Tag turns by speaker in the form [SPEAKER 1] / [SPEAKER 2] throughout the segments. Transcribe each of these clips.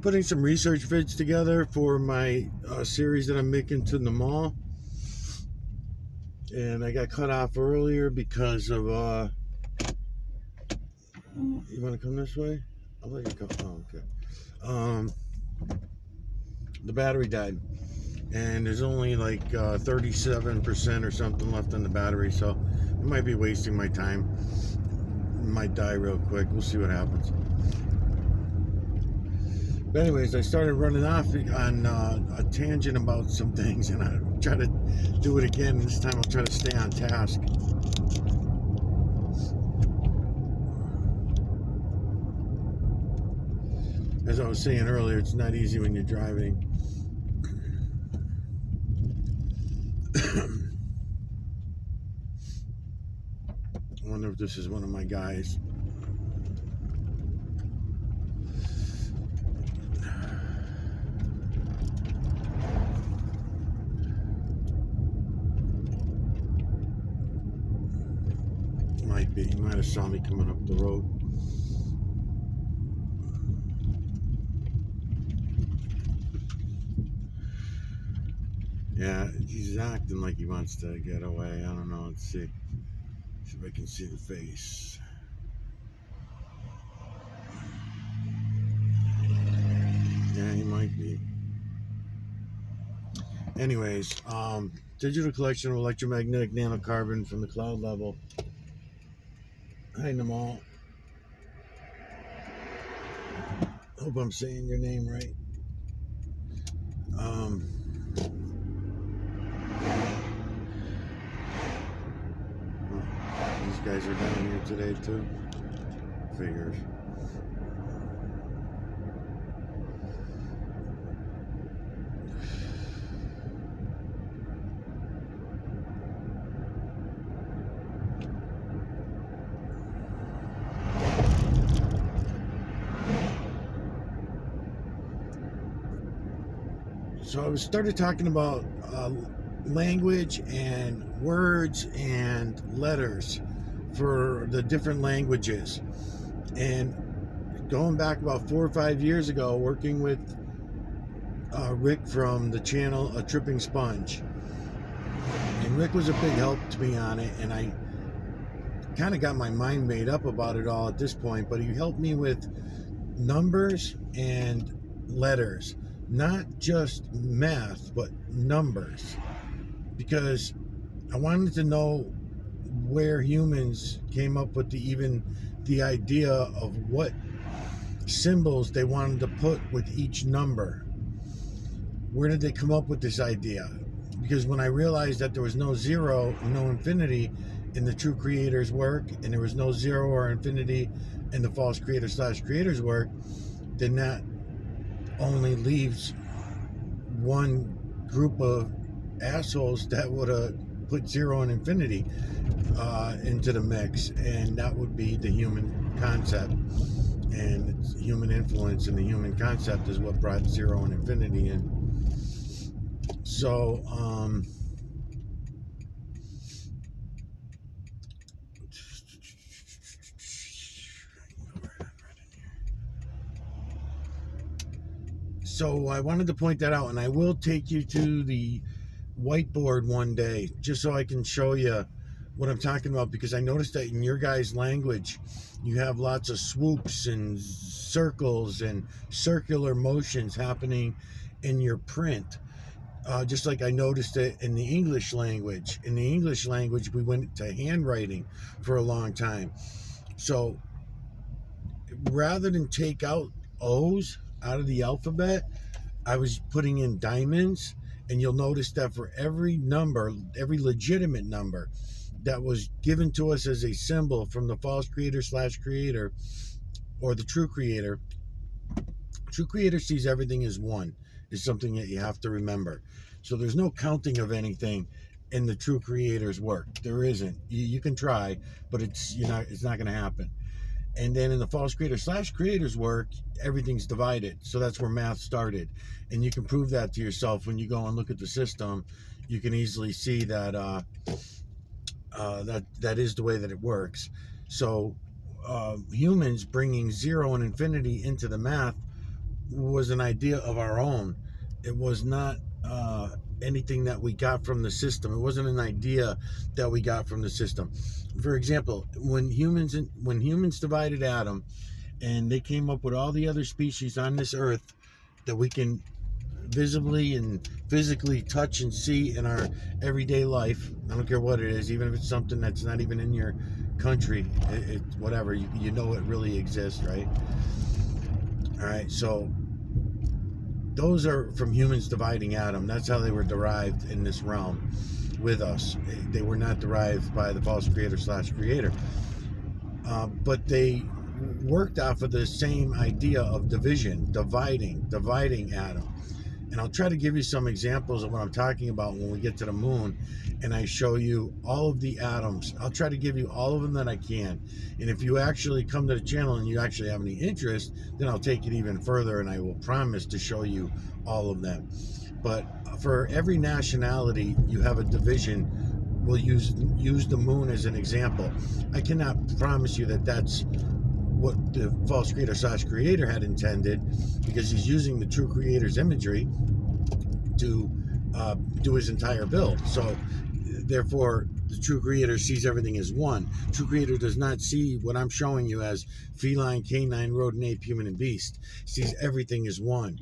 [SPEAKER 1] putting some research vids together for my series that I'm making to Namal, and I got cut off earlier because of you want to come this way? I'll let you come. Oh, okay. The battery died, and there's only like 37% or something left on the battery, so it might be wasting my time. It might die real quick. We'll see what happens. But anyways, I started running off on a tangent about some things, and I'll try to do it again. This time I'll try to stay on task. As I was saying earlier, it's not easy when you're driving. I wonder if this is one of my guys. Might be. He might have saw me coming up the road. Yeah, he's acting like he wants to get away. I don't know. Let's see. See if I can see the face. Yeah, he might be. Anyways, digital collection of electromagnetic nanocarbon from the cloud level. Hi, Namal. Hope I'm saying your name right. These guys are down here today too. Figures. So I started talking about language and words and letters for the different languages. And going back about 4 or 5 years ago, working with Rick from the channel A Tripping Sponge. And Rick was a big help to me on it, and I kind of got my mind made up about it all at this point, but he helped me with numbers and letters. Not just math, but numbers, because I wanted to know where humans came up with the idea of what symbols they wanted to put with each number. Where did they come up with this idea? Because when I realized that there was no zero, no infinity in the true creator's work, and there was no zero or infinity in the false creator/creator's work, then that only leaves one group of assholes that would have put zero and infinity into the mix, and that would be the human concept. And it's human influence and the human concept is what brought zero and infinity in. So So I wanted to point that out, and I will take you to the whiteboard one day just so I can show you what I'm talking about, because I noticed that in your guys' language you have lots of swoops and circles and circular motions happening in your print, just like I noticed it in the English language. In the English language we went to handwriting for a long time, so rather than take out O's out of the alphabet, I was putting in diamonds, and you'll notice that for every number, every legitimate number that was given to us as a symbol from the false creator/creator or the true creator sees everything as one, is something that you have to remember. So there's no counting of anything in the true creator's work. There isn't. You can try, but it's not going to happen. And then in the false creator/creator's work, everything's divided. So that's where math started. And you can prove that to yourself when you go and look at the system. You can easily see that that is the way that it works. So humans bringing zero and infinity into the math was an idea of our own. It was not anything that we got from the system. It wasn't an idea that we got from the system. For example, when humans divided Adam, and they came up with all the other species on this earth that we can visibly and physically touch and see in our everyday life. I don't care what it is, even if it's something that's not even in your country. Whatever, you know it really exists, right? All right, so those are from humans dividing Adam. That's how they were derived in this realm with us. They were not derived by the false creator slash creator, but they worked off of the same idea of division, dividing Adam. And I'll try to give you some examples of what I'm talking about when we get to the moon and I show you all of the atoms. I'll try to give you all of them that I can. And if you actually come to the channel and you actually have any interest, then I'll take it even further and I will promise to show you all of them. But for every nationality, you have a division. We'll use the moon as an example. I cannot promise you that that's what the false creator slash creator had intended, because he's using the true creator's imagery to do his entire build. So therefore the true creator sees everything as one. True creator does not see what I'm showing you as feline, canine, rodent, ape, human, and beast. He sees everything as one.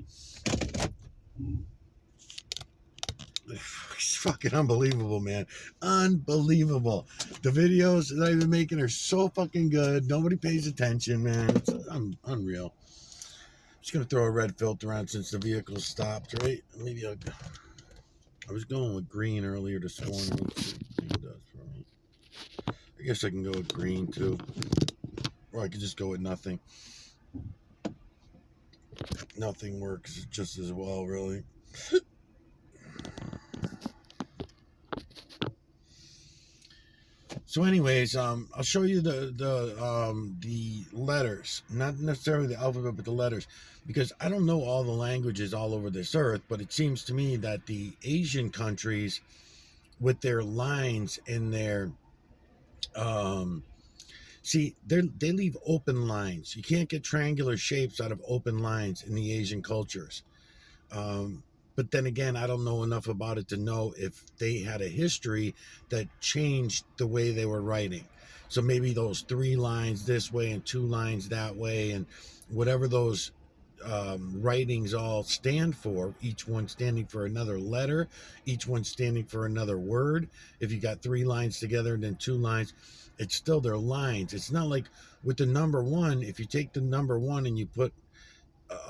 [SPEAKER 1] It's fucking unbelievable, man. Unbelievable. The videos that I've been making are so fucking good. Nobody pays attention, man. It's unreal. Just gonna throw a red filter on since the vehicle stopped, right? Maybe I was going with green earlier this morning. Let's see what it does for me. I guess I can go with green too. Or I could just go with nothing. Nothing works just as well, really. So, anyways, I'll show you the letters, not necessarily the alphabet, but the letters, because I don't know all the languages all over this earth, but it seems to me that the Asian countries, with their lines in their, see, they leave open lines. You can't get triangular shapes out of open lines in the Asian cultures. But then again, I don't know enough about it to know if they had a history that changed the way they were writing. So maybe those 3 lines this way and 2 lines that way, and whatever those writings all stand for, each one standing for another letter, each one standing for another word. If you got 3 lines together and then 2 lines, it's still their lines. It's not like with the number 1, if you take the number 1 and you put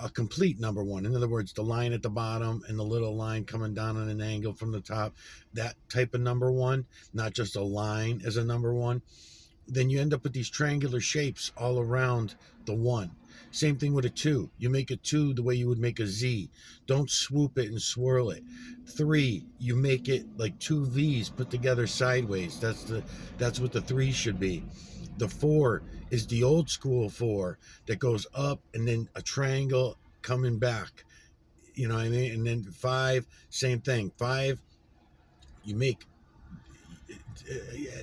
[SPEAKER 1] a complete number 1. In other words, the line at the bottom and the little line coming down on an angle from the top, that type of number 1, not just a line as a number 1, then you end up with these triangular shapes all around the 1. Same thing with a 2. You make a 2 the way you would make a Z. Don't swoop it and swirl it. 3, you make it like 2 V's put together sideways. That's what the 3 should be. The 4 is the old school 4 that goes up and then a triangle coming back. You know what I mean? And then 5, same thing. 5, you make,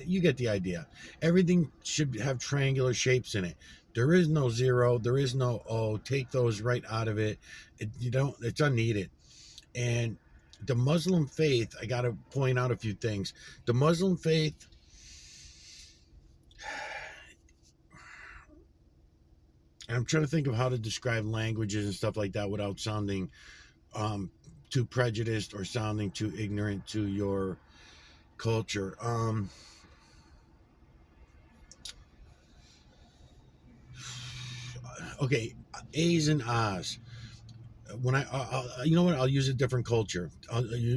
[SPEAKER 1] you get the idea. Everything should have triangular shapes in it. There is no 0. There is no O. Take those right out of it. It's unneeded. And the Muslim faith, I got to point out a few things. The Muslim faith, I'm trying to think of how to describe languages and stuff like that without sounding too prejudiced or sounding too ignorant to your culture. Okay, A's and A's. When you know what, I'll use a different culture.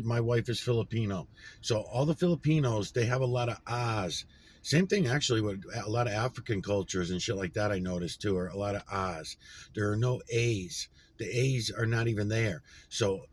[SPEAKER 1] My wife is Filipino, so all the Filipinos, they have a lot of A's. Same thing actually with a lot of African cultures and shit like that. I noticed too, are a lot of A's. There are no A's. The A's are not even there. So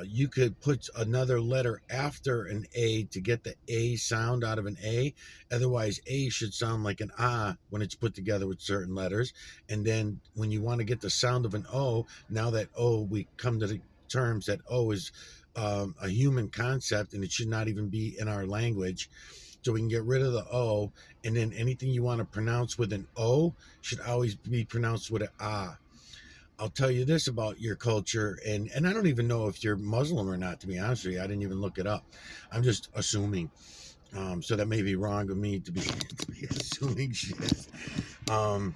[SPEAKER 1] you could put another letter after an A to get the A sound out of an A. Otherwise, A should sound like an A when it's put together with certain letters. And then when you want to get the sound of an O, now that O, we come to the terms that O is a human concept and it should not even be in our language. So we can get rid of the O, and then anything you want to pronounce with an O should always be pronounced with an A. I'll tell you this about your culture, and I don't even know if you're Muslim or not. To be honest with you, I didn't even look it up. I'm just assuming. So that may be wrong of me to be, to be assuming shit. Um,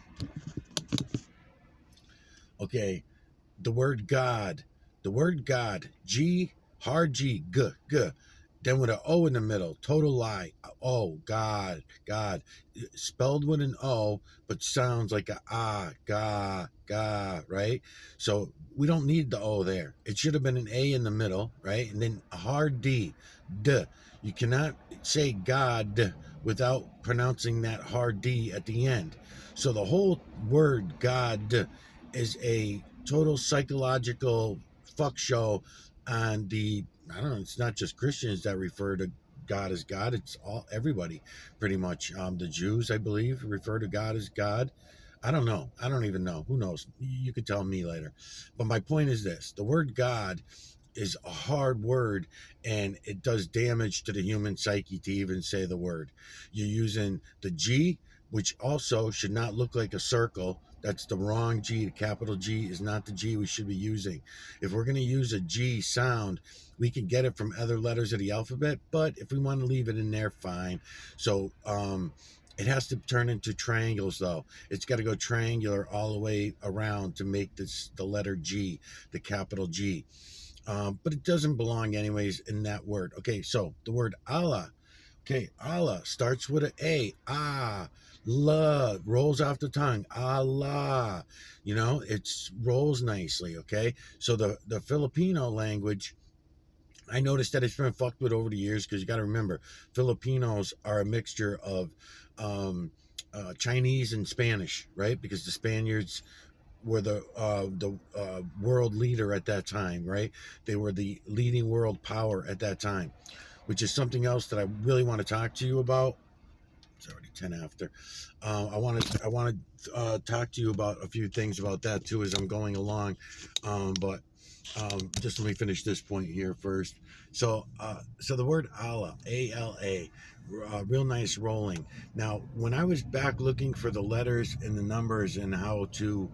[SPEAKER 1] okay, the word God, G, hard G, G, then with an O in the middle, total lie. Oh, God, spelled with an O, but sounds like a right? So we don't need the O there. It should have been an A in the middle, right? And then a hard D, D. You cannot say God without pronouncing that hard D at the end. So the whole word God is a total psychological fuck show on the, I don't know, it's not just Christians that refer to God as God, it's all everybody pretty much. The Jews, I believe, refer to God as God. I don't know. I don't even know. Who knows? You could tell me later. But my point is this: the word God is a hard word, and it does damage to the human psyche to even say the word. You're using the G, which also should not look like a circle. That's the wrong G. The capital G is not the G we should be using. If we're going to use a G sound, we can get it from other letters of the alphabet, but if we want to leave it in there, fine. So it has to turn into triangles, though. It's got to go triangular all the way around to make this the letter G, the capital G. But it doesn't belong anyways in that word. Okay, so the word Allah. Okay, Allah starts with an A. Ah, la, rolls off the tongue. Allah. You know, it rolls nicely. Okay, so the Filipino language, I noticed that it's been fucked with over the years because you got to remember, Filipinos are a mixture of um, Chinese and Spanish, right? Because the Spaniards were the world leader at that time, right? They were the leading world power at that time, which is something else that I really want to talk to you about. It's already 10 after. I want to talk to you about a few things about that too as I'm going along, but just let me finish this point here first. So the word Allah, A-L-A, real nice rolling. Now, when I was back looking for the letters and the numbers and how to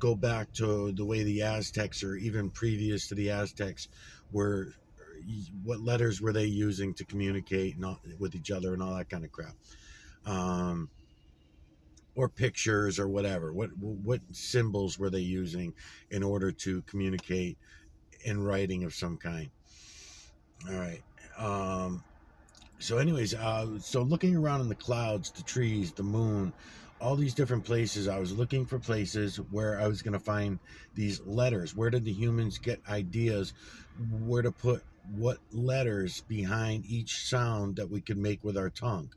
[SPEAKER 1] go back to the way the Aztecs, or even previous to the Aztecs, were, what letters were they using to communicate with each other and all that kind of crap, um, or pictures or whatever. What symbols were they using in order to communicate in writing of some kind? All right. So anyways, so looking around in the clouds, the trees, the moon, all these different places, I was looking for places where I was going to find these letters. Where did the humans get ideas where to put what letters behind each sound that we could make with our tongue?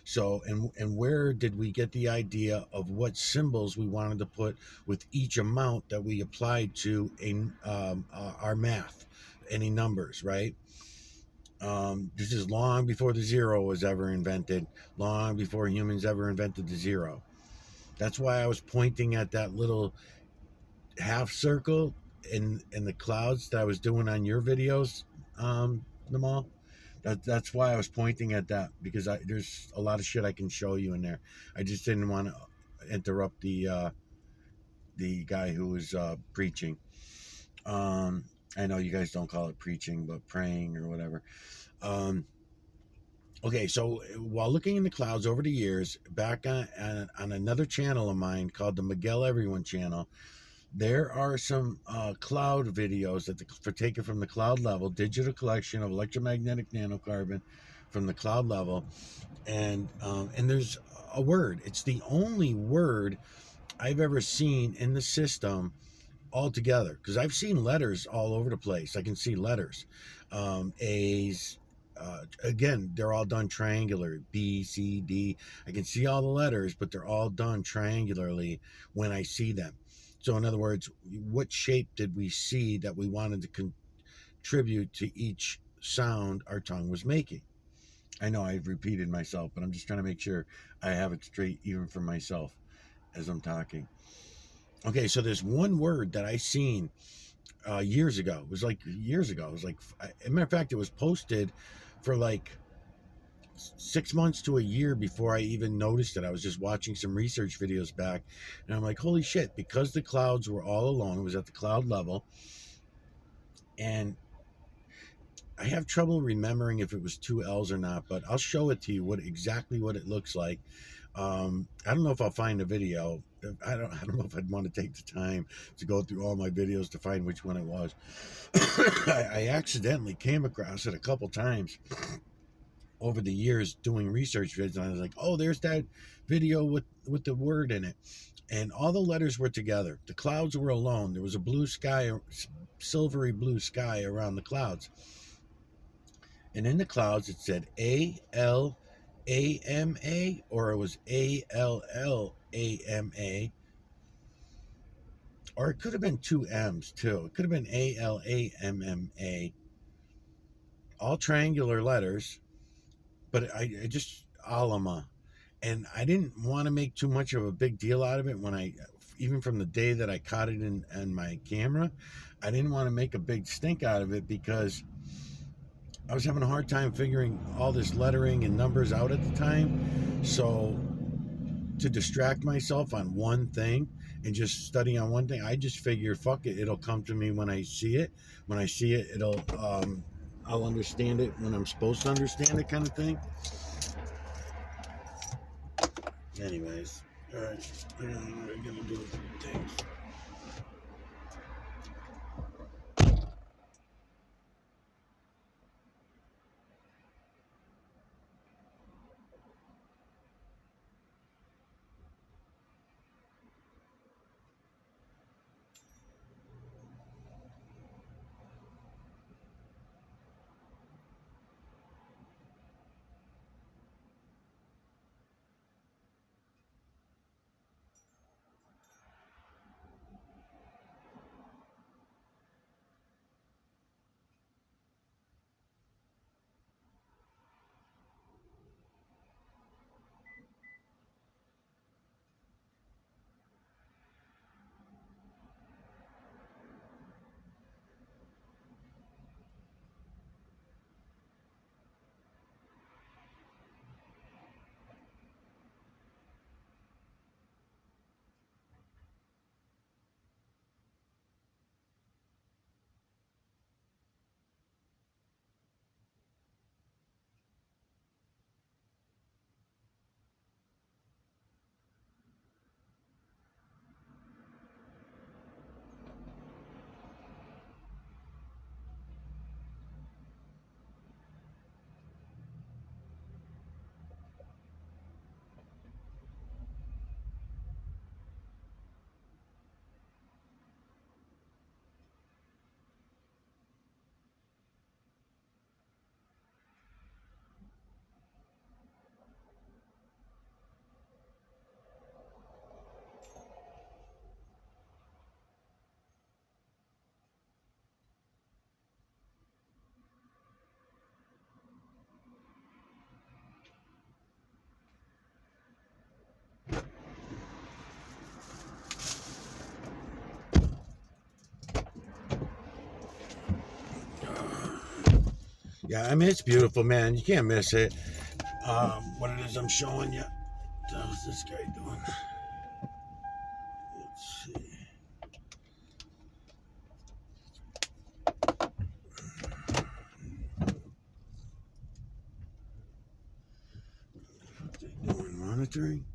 [SPEAKER 1] So, and where did we get the idea of what symbols we wanted to put with each amount that we applied to our math, any numbers, right? This is long before the zero was ever invented, long before humans ever invented the zero. That's why I was pointing at that little half circle in the clouds that I was doing on your videos, Namal. That's why I was pointing at that, because there's a lot of shit I can show you in there. I just didn't want to interrupt the guy who was preaching. I know you guys don't call it preaching, but praying or whatever. Um, Okay, so while looking in the clouds over the years, back on another channel of mine called the Miguel Everyone channel, there are some cloud videos that for taken from the cloud level, digital collection of electromagnetic nanocarbon from the cloud level, and there's a word. It's the only word I've ever seen in the system altogether, because I've seen letters all over the place. I can see letters, A's. Again, they're all done triangular. B, C, D. I can see all the letters, but they're all done triangularly when I see them. So, in other words, what shape did we see that we wanted to contribute to each sound our tongue was making? I know I've repeated myself, but I'm just trying to make sure I have it straight, even for myself, as I'm talking. Okay, so there's one word that I seen years ago. It was like years ago. It was like, as a matter of fact, it was posted for like 6 months to a year before I even noticed it. I was just watching some research videos back, and I'm like, holy shit, because the clouds were all alone, it was at the cloud level, and I have trouble remembering if it was two L's or not, but I'll show it to you exactly what it looks like. I don't know if I'll find a video. I don't know if I'd want to take the time to go through all my videos to find which one it was. I accidentally came across it a couple times over the years doing research vids, and I was like, oh, there's that video with the word in it, and all the letters were together. The clouds were alone. There was a blue sky, silvery blue sky around the clouds, and in the clouds it said ALAMA, or it was ALLAMA, or it could have been two M's too. It could have been ALAMMA, all triangular letters, but I just Alama. And I didn't want to make too much of a big deal out of it when even from the day that I caught it in my camera, I didn't want to make a big stink out of it because I was having a hard time figuring all this lettering and numbers out at the time. So to distract myself on one thing and just study on one thing, I just figured, fuck it, it'll come to me when I see it. When I see it, I'll understand it when I'm supposed to understand it, kind of thing. Anyways, all right, what are we gonna do with things? Yeah, I mean, it's beautiful, man. You can't miss it. What it is I'm showing you. How's this guy doing? Let's see. What's he doing? Monitoring?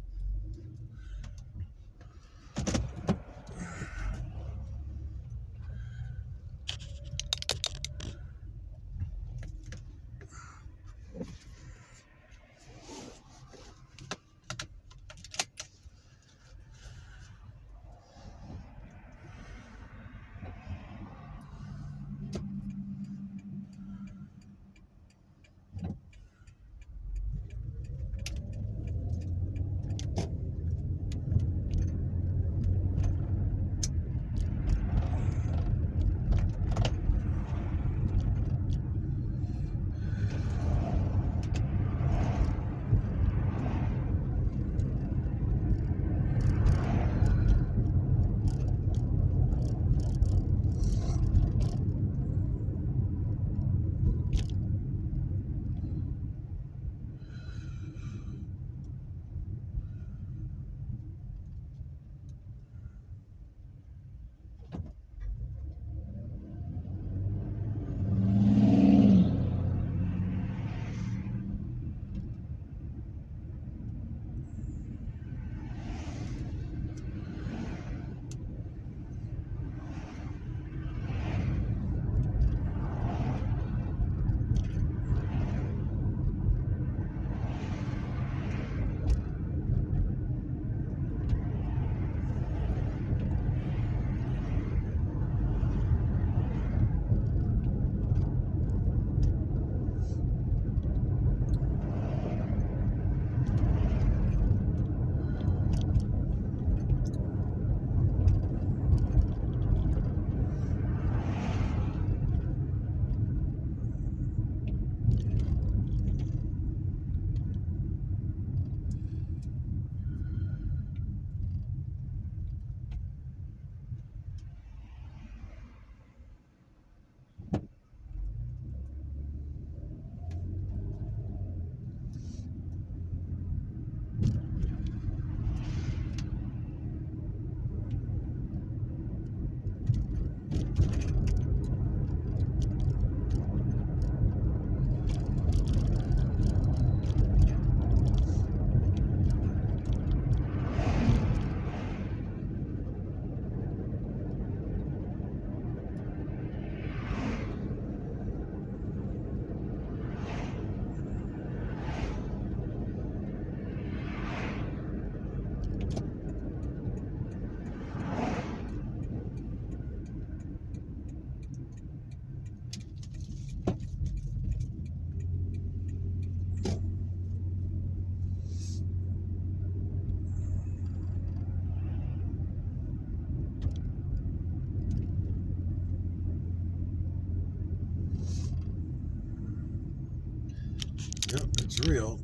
[SPEAKER 1] real.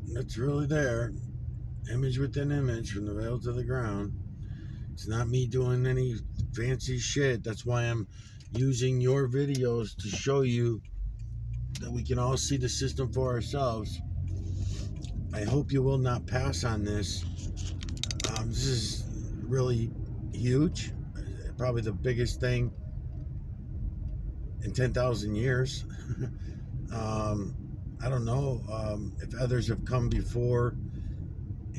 [SPEAKER 1] It's really there. Image within image from the veil to the ground. It's not me doing any fancy shit. That's why I'm using your videos to show you that we can all see the system for ourselves. I hope you will not pass on this. This is really huge. Probably the biggest thing in 10,000 years. um, I don't know if others have come before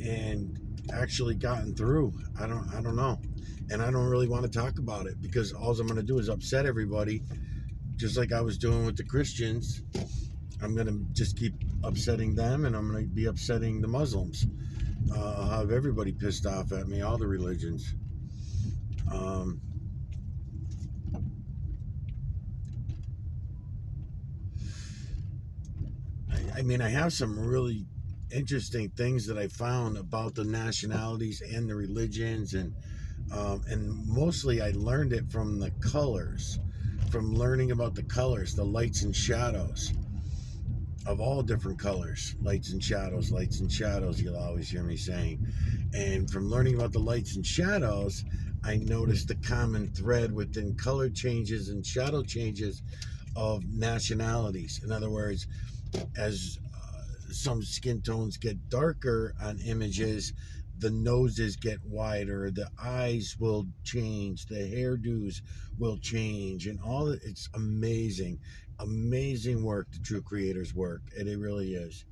[SPEAKER 1] and actually gotten through. I don't know. And I don't really want to talk about it because all I'm going to do is upset everybody, just like I was doing with the Christians. I'm going to just keep upsetting them, and I'm going to be upsetting the Muslims. I'll have everybody pissed off at me, all the religions. Um, I mean, I have some really interesting things that I found about the nationalities and the religions, and mostly I learned it from the colors, from learning about the colors, the lights and shadows of all different colors, lights and shadows, lights and shadows. You'll always hear me saying, and from learning about the lights and shadows, I noticed the common thread within color changes and shadow changes of nationalities. In other words, as some skin tones get darker on images, the noses get wider, the eyes will change, the hairdos will change, and all it's amazing, amazing work. The true creators work, and it really is.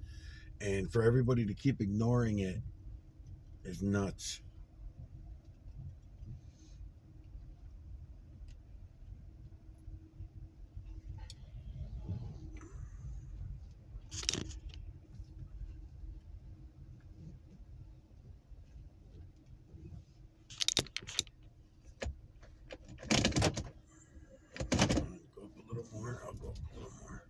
[SPEAKER 1] And for everybody to keep ignoring it is nuts. Go up a little more. I'll go up a little more.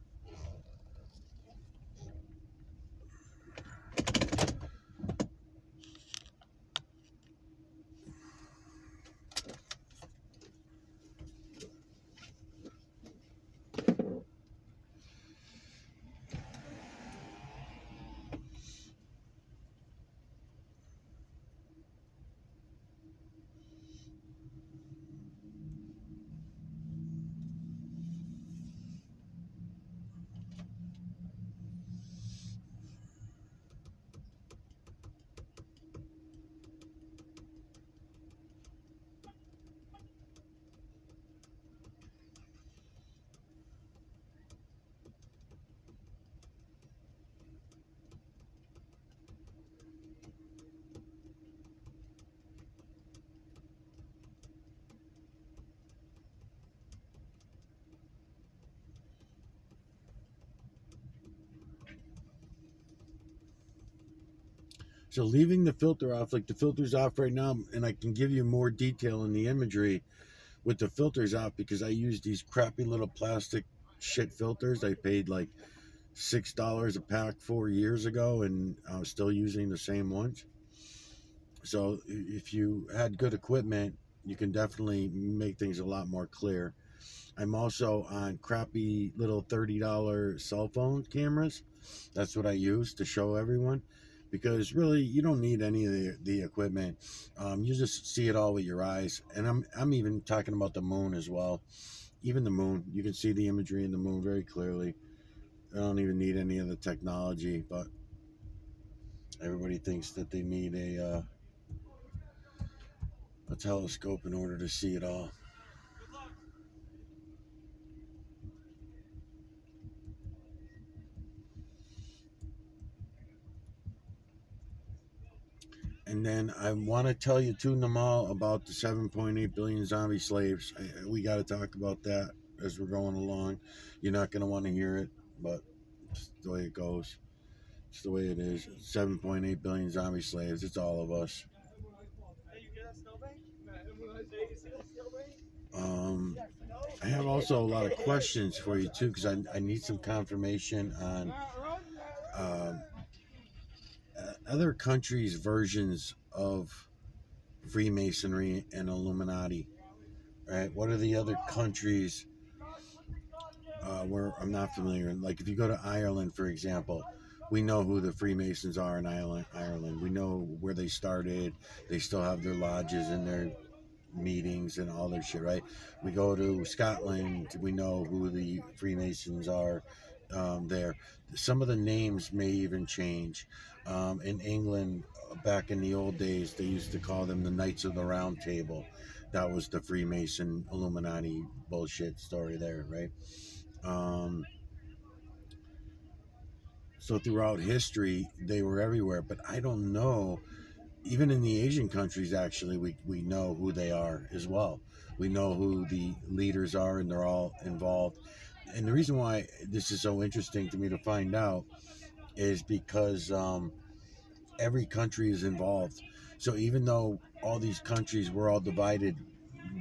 [SPEAKER 1] So leaving the filter off, like the filter's off right now, and I can give you more detail in the imagery with the filters off because I use these crappy little plastic shit filters. I paid like $6 a pack 4 years ago, and I'm still using the same ones. So if you had good equipment, you can definitely make things a lot more clear. I'm also on crappy little $30 cell phone cameras. That's what I use to show everyone because really you don't need any of the equipment. You just see it all with your eyes. And I'm even talking about the moon as well. Even the moon, you can see the imagery in the moon very clearly. I don't even need any of the technology, but everybody thinks that they need a telescope in order to see it all. And then I want to tell you too, Namal, about the 7.8 billion zombie slaves. We got to talk about that as we're going along. You're not going to want to hear it, but it's the way it goes. It's the way it is. 7.8 billion zombie slaves. It's all of us. Um, I have also a lot of questions for you too, because I need some confirmation on um, other countries' versions of Freemasonry and Illuminati. Right? What are the other countries where I'm not familiar? Like if you go to Ireland, for example, We know who the Freemasons are in Ireland. We know where they started. They still have their lodges and their meetings and all their shit, right? We go to Scotland. We know who the Freemasons are there. Some of the names may even change. In England, back in the old days, they used to call them the Knights of the Round Table. That was the Freemason Illuminati bullshit story there, right? So throughout history, they were everywhere. But I don't know, even in the Asian countries, actually, we know who they are as well. We know who the leaders are, and they're all involved. And the reason why this is so interesting to me to find out is because every country is involved. So even though all these countries, we're all divided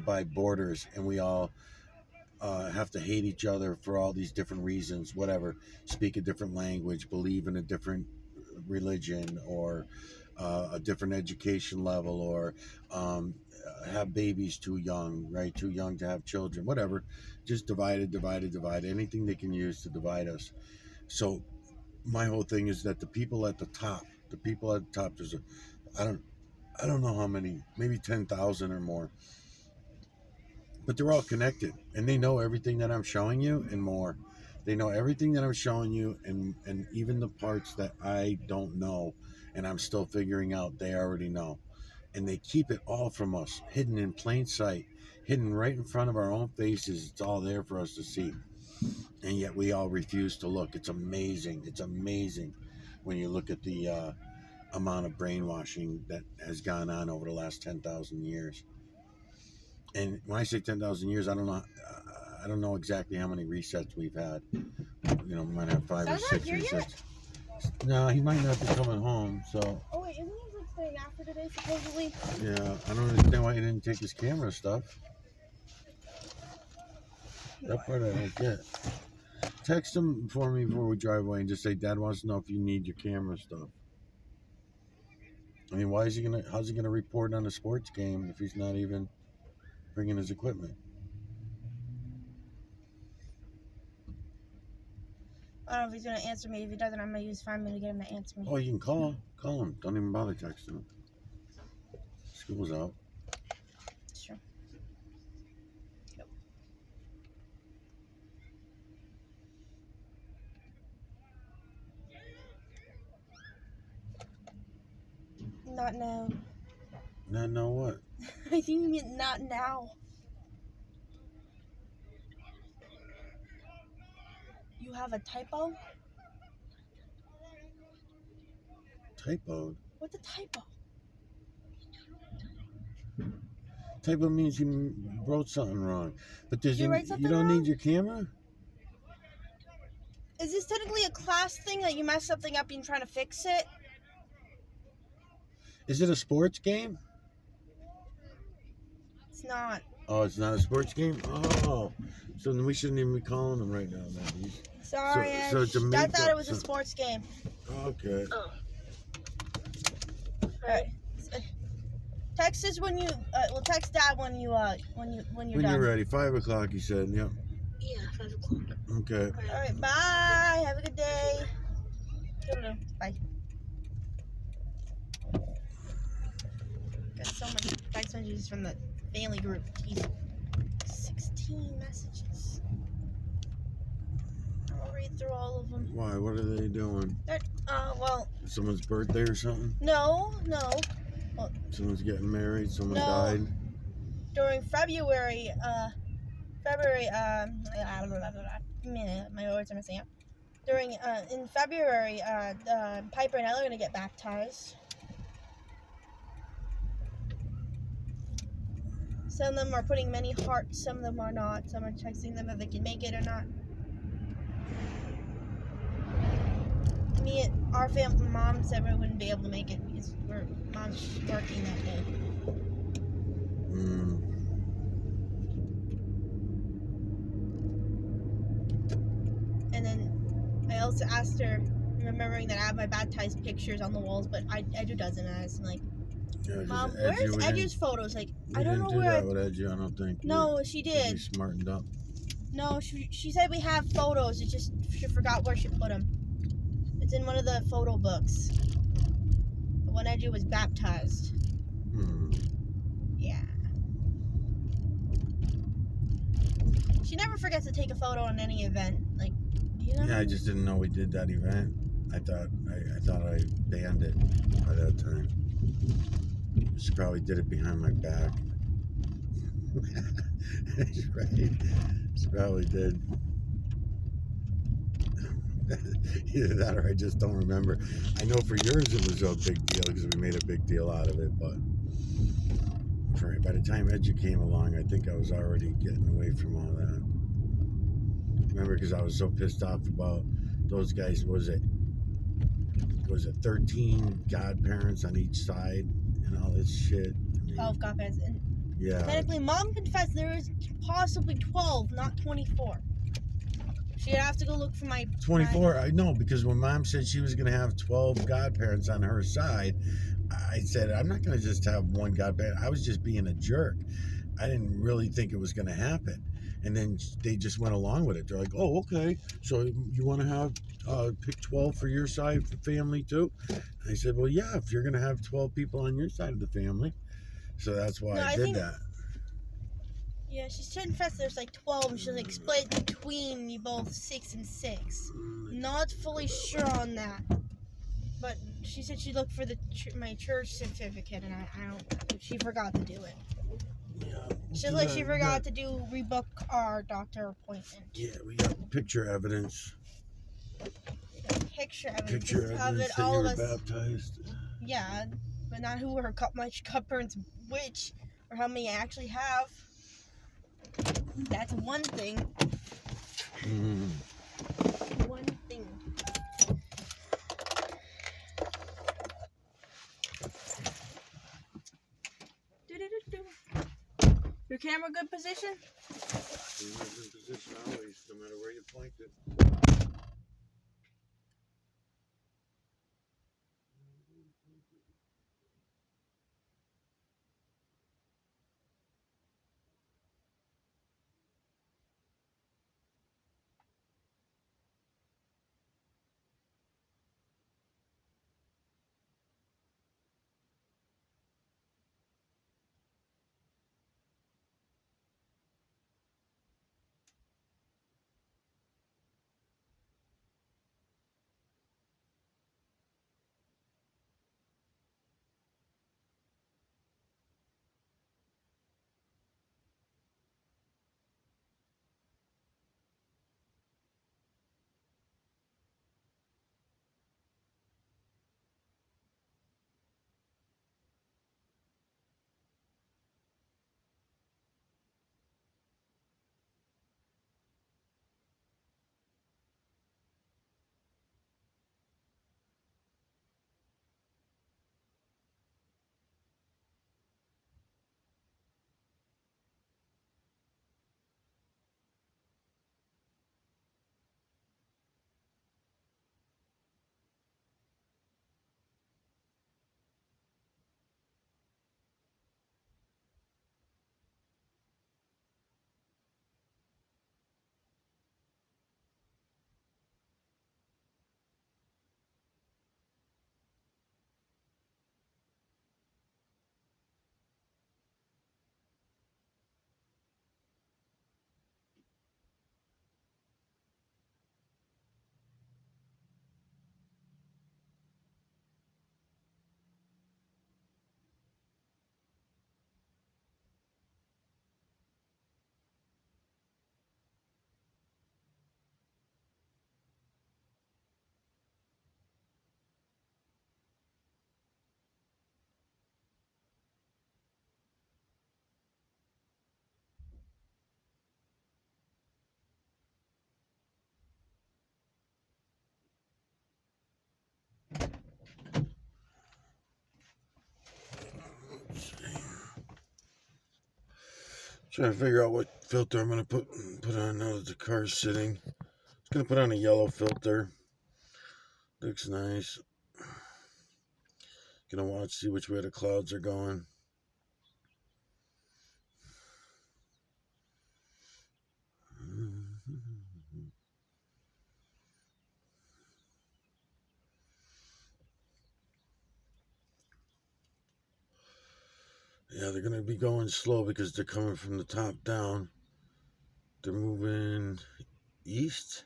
[SPEAKER 1] by borders, and we all have to hate each other for all these different reasons, whatever, speak a different language, believe in a different religion, or a different education level, or have babies too young, right? Too young to have children, whatever. Just divided. Anything they can use to divide us. So my whole thing is that the people at the top, there's I don't know how many, maybe 10,000 or more, but they're all connected, and they know everything that I'm showing you and more. They know everything that I'm showing you, and even the parts that I don't know and I'm still figuring out, they already know. And they keep it all from us, hidden in plain sight, hidden right in front of our own faces. It's all there for us to see, and yet we all refuse to look. It's amazing. It's amazing when you look at the amount of brainwashing that has gone on over the last 10,000 years. And when I say 10,000 years, I don't know. I don't know exactly how many resets we've had. You know, we might have 5 or 6 resets. Yet? No, he might not be coming home. So.
[SPEAKER 2] Oh wait, isn't he like staying after today supposedly?
[SPEAKER 1] Yeah, I don't understand why he didn't take his camera stuff. That part I don't get. Text him for me before we drive away and just say, Dad wants to know if you need your camera stuff. I mean, how's he gonna report on a sports game if he's not even bringing his equipment?
[SPEAKER 2] I don't know if he's gonna answer me. If he doesn't, I'm gonna use 5 minutes to get him to answer me.
[SPEAKER 1] Oh, you can call him. Don't even bother texting him. School's out.
[SPEAKER 2] Sure. Yep. Not now.
[SPEAKER 1] Not know what?
[SPEAKER 2] I think you meant not now. You have a typo?
[SPEAKER 1] Typo?
[SPEAKER 2] What's a typo?
[SPEAKER 1] Typo means you wrote something wrong. But
[SPEAKER 2] you
[SPEAKER 1] don't
[SPEAKER 2] wrong?
[SPEAKER 1] Need your camera?
[SPEAKER 2] Is this technically a class thing that you mess something up and you're trying to fix it?
[SPEAKER 1] Is it a sports game?
[SPEAKER 2] It's not.
[SPEAKER 1] Oh, it's not a sports game? Oh. So then we shouldn't even be calling him right now, man.
[SPEAKER 2] Sorry,
[SPEAKER 1] so it's a
[SPEAKER 2] I thought it was a sports game.
[SPEAKER 1] Okay.
[SPEAKER 2] Oh. Alright. Text us when you well text Dad when you're done. When
[SPEAKER 1] you're ready. 5 o'clock, you said, yep.
[SPEAKER 2] Yeah, 5 o'clock.
[SPEAKER 1] Okay.
[SPEAKER 2] Alright, bye. Have a good day. Bye. Got so many text messages from the family group. Jeez. 16 messages. I'll read through all of them.
[SPEAKER 1] Why? What are they doing?
[SPEAKER 2] Well.
[SPEAKER 1] Someone's birthday or something?
[SPEAKER 2] No. Well,
[SPEAKER 1] someone's getting married. Someone died.
[SPEAKER 2] During February, my words are missing out. In February, Piper and Ella are gonna get baptized. Some of them are putting many hearts. Some of them are not. Some are texting them if they can make it or not. Our family, Mom said we wouldn't be able to make it because Mom's working that day. And then I also asked her, remembering that I have my baptized pictures on the walls, but Edu doesn't. And I was like, yeah, Mom, where's Edu's photos? Like, I don't know where.
[SPEAKER 1] We didn't do that with Edu, I don't think.
[SPEAKER 2] No, she did.
[SPEAKER 1] She smartened up.
[SPEAKER 2] No, she said we have photos. It's just she forgot where she put them. It's in one of the photo books. When Edgy was baptized. Yeah. She never forgets to take a photo on any event. Like, you know?
[SPEAKER 1] Yeah, I just didn't know we did that event. I thought I banned it by that time. She probably did it behind my back. Right. She probably did. Either that or I just don't remember. I know for yours it was a big deal because we made a big deal out of it, but by the time Edgy came along, I think I was already getting away from all that. Remember, because I was so pissed off about those guys. Was it 13 godparents on each side and all this shit?
[SPEAKER 2] 12 godparents. And
[SPEAKER 1] yeah.
[SPEAKER 2] technically, Mom confessed there is possibly 12, not 24. She'd have to go look for my
[SPEAKER 1] 24. I know, because when Mom said she was going to have 12 godparents on her side, I said, I'm not going to just have one godparent. I was just being a jerk. I didn't really think it was going to happen. And then they just went along with it. They're like, oh, okay. So you want to have pick 12 for your side for family too? And I said, well, yeah, if you're going to have 12 people on your side of the family. So that's why I did that.
[SPEAKER 2] Yeah, she's confessed there's like 12, and she's like split between you both 6 and 6. Not fully sure on that. But she said she looked for my church certificate, and I don't. She forgot to do it.
[SPEAKER 1] Yeah.
[SPEAKER 2] She forgot to rebook our doctor appointment.
[SPEAKER 1] Yeah, we got picture evidence.
[SPEAKER 2] Picture evidence.
[SPEAKER 1] Picture evidence that you were baptized.
[SPEAKER 2] Yeah, but not who her godparents, which, or how many I actually have. That's one thing. One thing. Your camera good position?
[SPEAKER 1] Camera's in position always, no matter where you point it. Trying to figure out what filter I'm going to put on now that the car's sitting. Just going to put on a yellow filter. Looks nice. Gonna watch, see which way the clouds are going. Yeah, they're gonna be going slow because they're coming from the top down. They're moving east.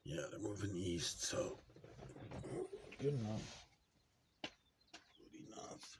[SPEAKER 1] Yeah, they're moving east, so good enough. Good enough.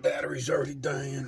[SPEAKER 1] battery's already dying.